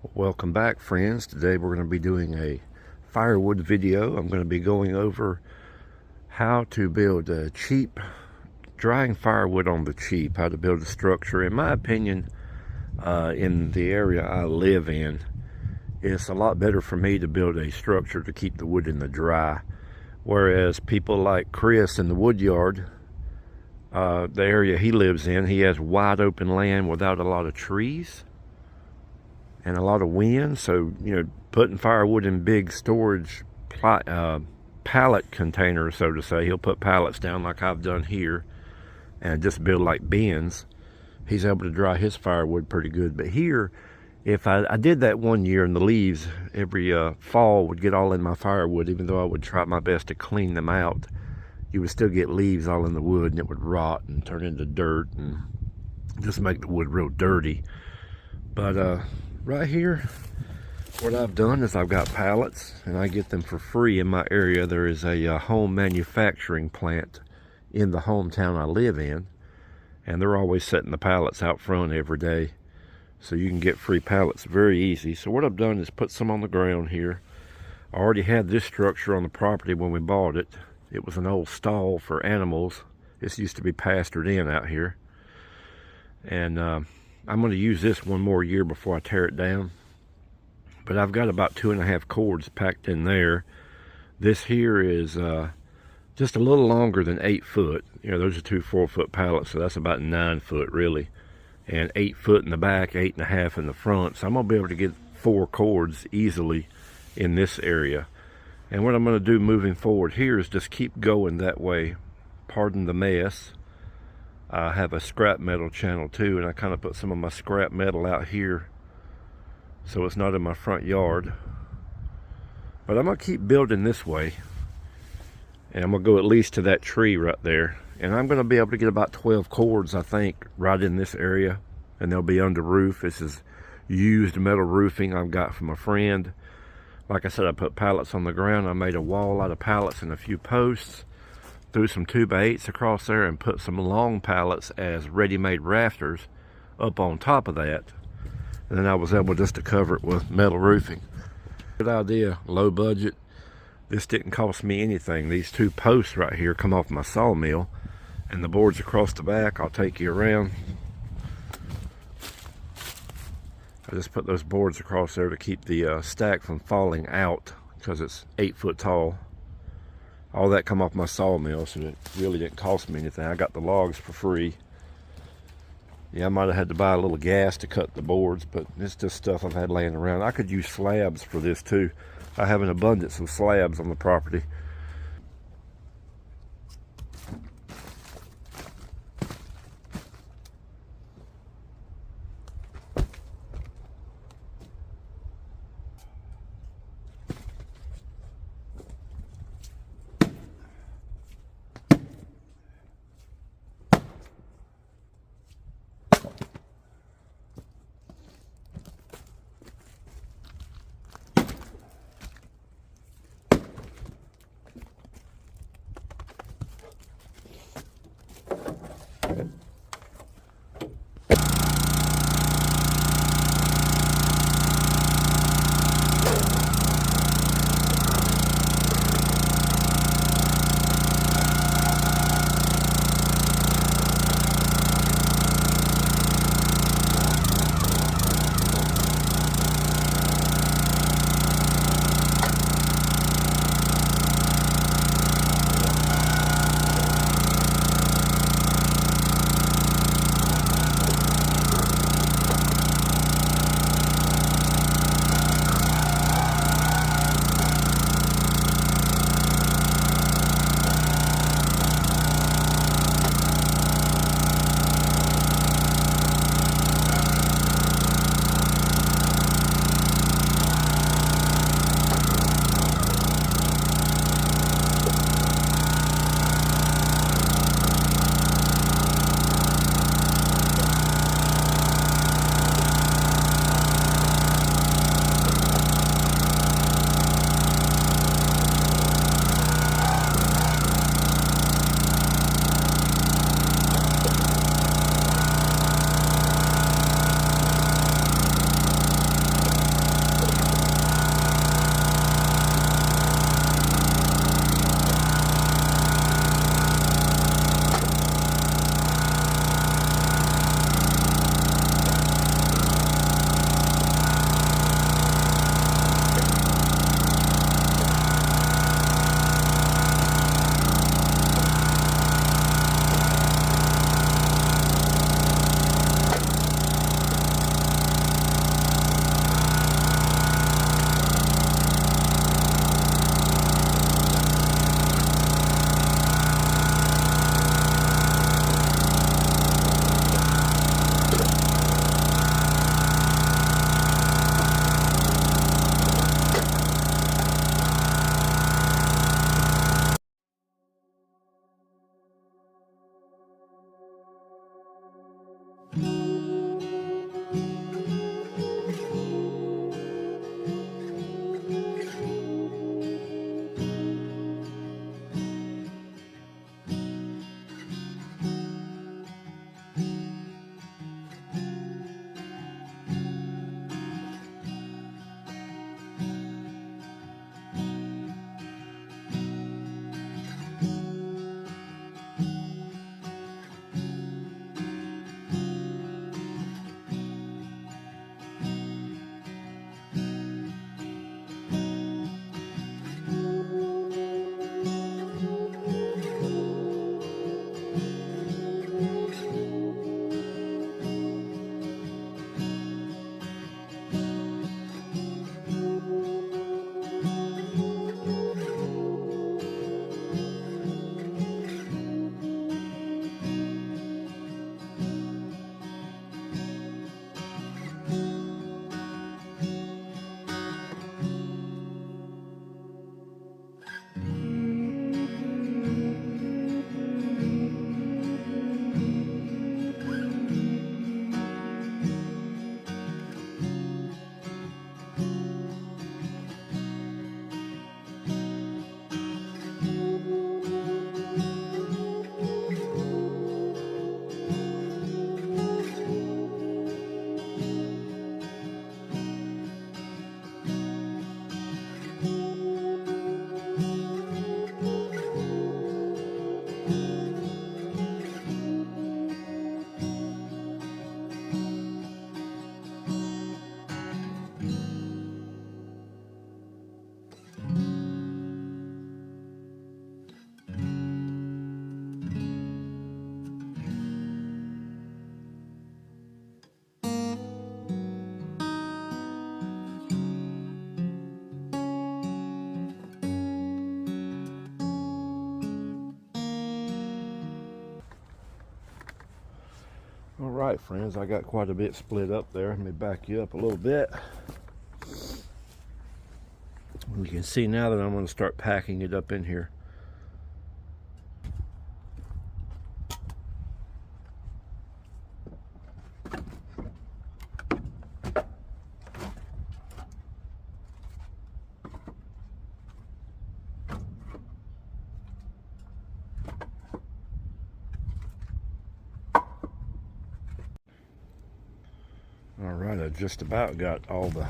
Welcome back, friends. Today we're going to be doing a firewood video. I'm going to be going over how to build a cheap drying firewood on the cheap, how to build a structure. In my opinion, in the area I live in, it's a lot better for me to build a structure to keep the wood in the dry. Whereas people like Chris in the wood yard, the area he lives in, he has wide open land without a lot of trees and a lot of wind, so putting firewood in big storage pallet containers, so to say, he'll put pallets down like I've done here and just build like bins. He's able to dry his firewood pretty good. But here, if I did that one year, and the leaves every fall would get all in my firewood, even though I would try my best to clean them out, you would still get leaves all in the wood, and it would rot and turn into dirt and just make the wood real dirty. But right here, what I've done is I've got pallets, and I get them for free in my area. There is a home manufacturing plant in the hometown I live in, and they're always setting the pallets out front every day, so you can get free pallets very easy. So what I've done is put some on the ground here. I already had this structure on the property when we bought it. It was an old stall for animals. This used to be pastured in out here, and I'm going to use this one more year before I tear it down. But I've got about 2.5 cords packed in there. This here is just a little longer than 8 foot. Those are 2 4-foot pallets, so that's about 9 foot really. And 8 foot in the back, 8.5 in the front. So I'm going to be able to get 4 cords easily in this area. And what I'm going to do moving forward here is just keep going that way. Pardon the mess. I have a scrap metal channel too, and I kind of put some of my scrap metal out here so it's not in my front yard. But I'm going to keep building this way, and I'm going to go at least to that tree right there, and I'm going to be able to get about 12 cords, I think, right in this area, and they'll be under roof. This is used metal roofing I've got from a friend. Like I said, I put pallets on the ground. I made a wall out of pallets and a few posts, threw some 2x8s across there, and put some long pallets as ready-made rafters up on top of that. And then I was able just to cover it with metal roofing. Good idea, low budget. This didn't cost me anything. These 2 posts right here come off my sawmill, and the boards across the back, I'll take you around. I just put those boards across there to keep the stack from falling out, because it's 8 foot tall. All that come off my sawmill, so it really didn't cost me anything. I got the logs for free. Yeah, I might have had to buy a little gas to cut the boards, but it's just stuff I've had laying around. I could use slabs for this too. I have an abundance of slabs on the property. Alright friends, I got quite a bit split up there. Let me back you up a little bit. You can see now that I'm going to start packing it up in here. Alright, I just about got all the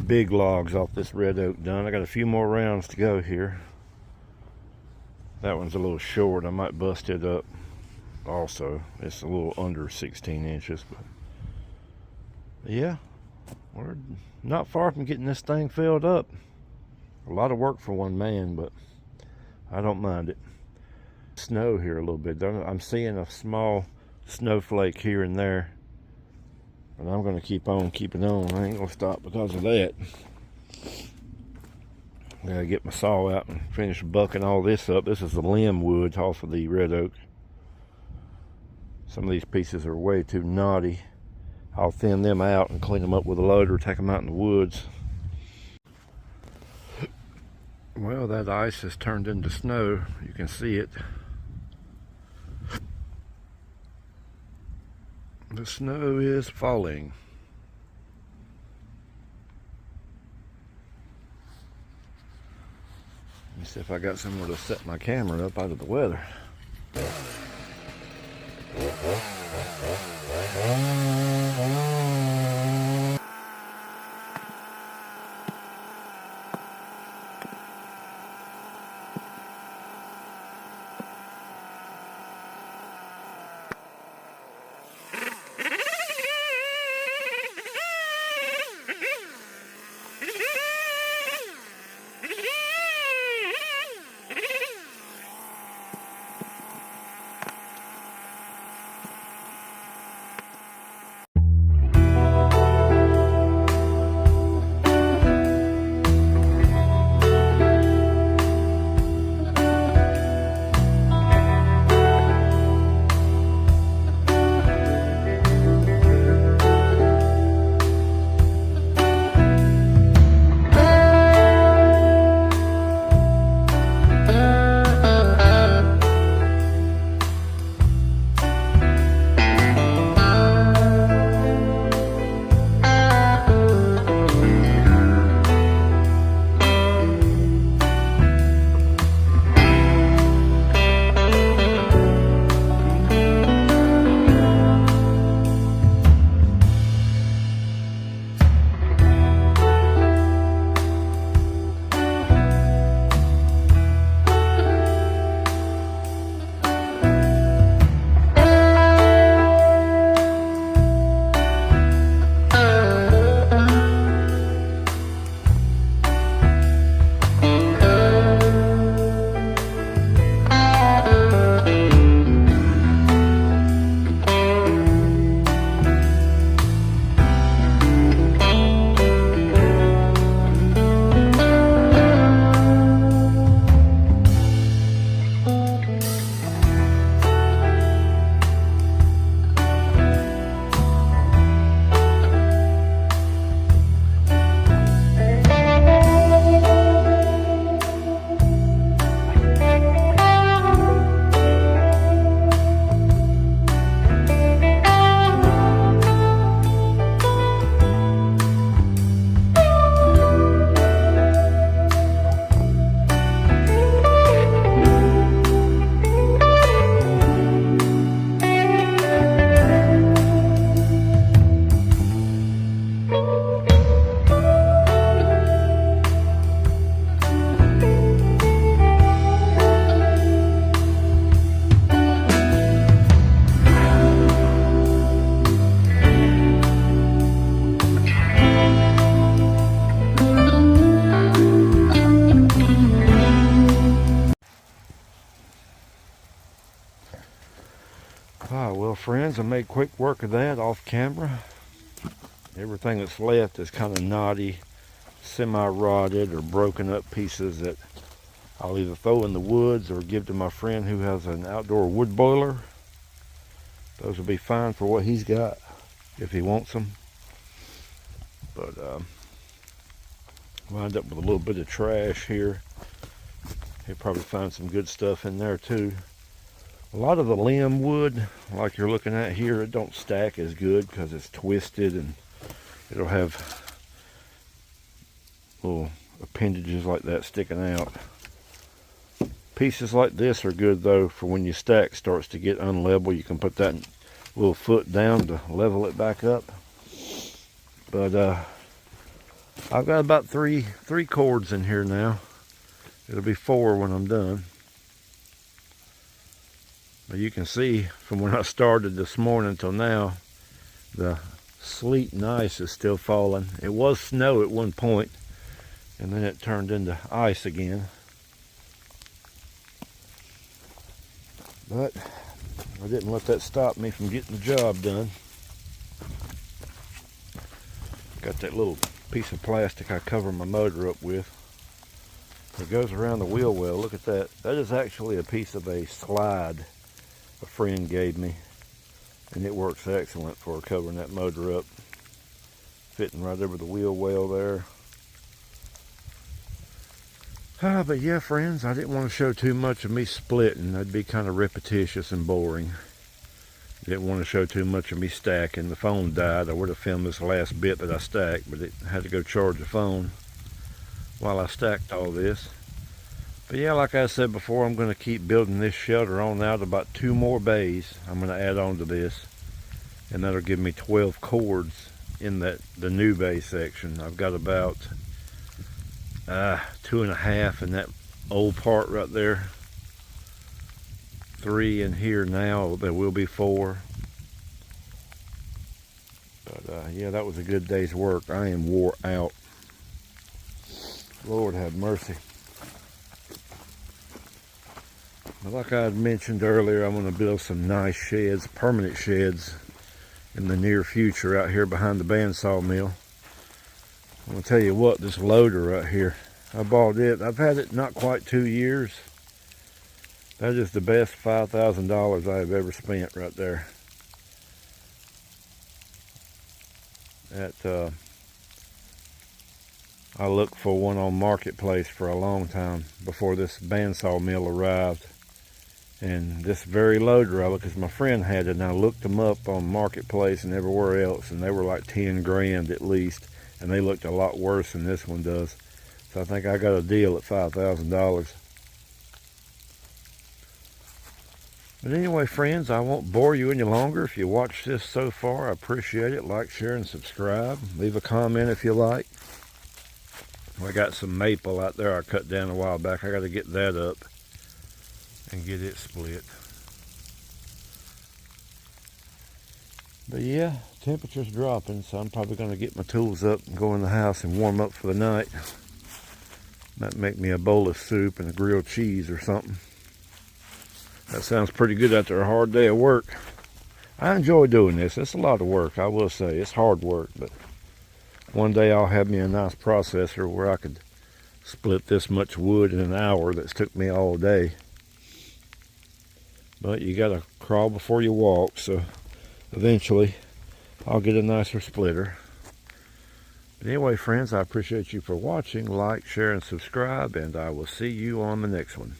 big logs off this red oak done. I got a few more rounds to go here. That one's a little short. I might bust it up also. It's a little under 16 inches, but yeah, we're not far from getting this thing filled up. A lot of work for one man, but I don't mind it. Snow here a little bit. I'm seeing a small snowflake here and there. But I'm going to keep on keeping on. I ain't going to stop because of that. I got to get my saw out and finish bucking all this up. This is the limb wood off of the red oak. Some of these pieces are way too knotty. I'll thin them out and clean them up with a loader, take them out in the woods. Well, that ice has turned into snow. You can see it. The snow is falling. Let me see if I got somewhere to set my camera up out of the weather. Well friends, I made quick work of that off camera. Everything that's left is kind of knotty, semi-rotted or broken up pieces that I'll either throw in the woods or give to my friend who has an outdoor wood boiler. Those will be fine for what he's got if he wants them. But wind up with a little bit of trash here. He'll probably find some good stuff in there too. A lot of the limb wood, like you're looking at here, it don't stack as good because it's twisted, and it'll have little appendages like that sticking out. Pieces like this are good though for when your stack starts to get unlevel. You can put that little foot down to level it back up. But I've got about three cords in here now. It'll be 4 when I'm done. But you can see from when I started this morning till now, the sleet and ice is still falling. It was snow at one point, and then it turned into ice again. But I didn't let that stop me from getting the job done. Got that little piece of plastic I cover my motor up with. It goes around the wheel well. Look at that. That is actually a piece of a slide a friend gave me, and it works excellent for covering that motor up. Fitting right over the wheel well there. But yeah, friends, I didn't want to show too much of me splitting. That'd be kind of repetitious and boring. Didn't want to show too much of me stacking. The phone died. I would have filmed this last bit that I stacked, but it had to go charge the phone while I stacked all this. But yeah, like I said before, I'm going to keep building this shelter on out. About 2 more bays I'm going to add on to this, and that'll give me 12 cords in the new bay section. I've got about 2.5 in that old part right there. 3 in here now. There will be 4. But yeah, that was a good day's work. I am wore out. Lord have mercy. But like I had mentioned earlier, I'm going to build some nice sheds, permanent sheds, in the near future out here behind the bandsaw mill. I'm going to tell you what, this loader right here, I bought it. I've had it not quite 2 years. That is the best $5,000 I have ever spent right there. I looked for one on Marketplace for a long time before this bandsaw mill arrived. And this very loader, because my friend had it, and I looked them up on Marketplace and everywhere else, and they were like 10 grand at least, and they looked a lot worse than this one does. So I think I got a deal at $5,000. But anyway, friends, I won't bore you any longer. If you watched this so far, I appreciate it. Like, share, and subscribe. Leave a comment if you like. I got some maple out there I cut down a while back. I got to get that up and get it split. But yeah, temperature's dropping, so I'm probably going to get my tools up and go in the house and warm up for the night. Might make me a bowl of soup and a grilled cheese or something. That sounds pretty good after a hard day of work. I enjoy doing this. It's a lot of work, I will say. It's hard work, but one day I'll have me a nice processor where I could split this much wood in an hour that's took me all day. But you gotta crawl before you walk, so eventually I'll get a nicer splitter. But anyway, friends, I appreciate you for watching. Like, share, and subscribe, and I will see you on the next one.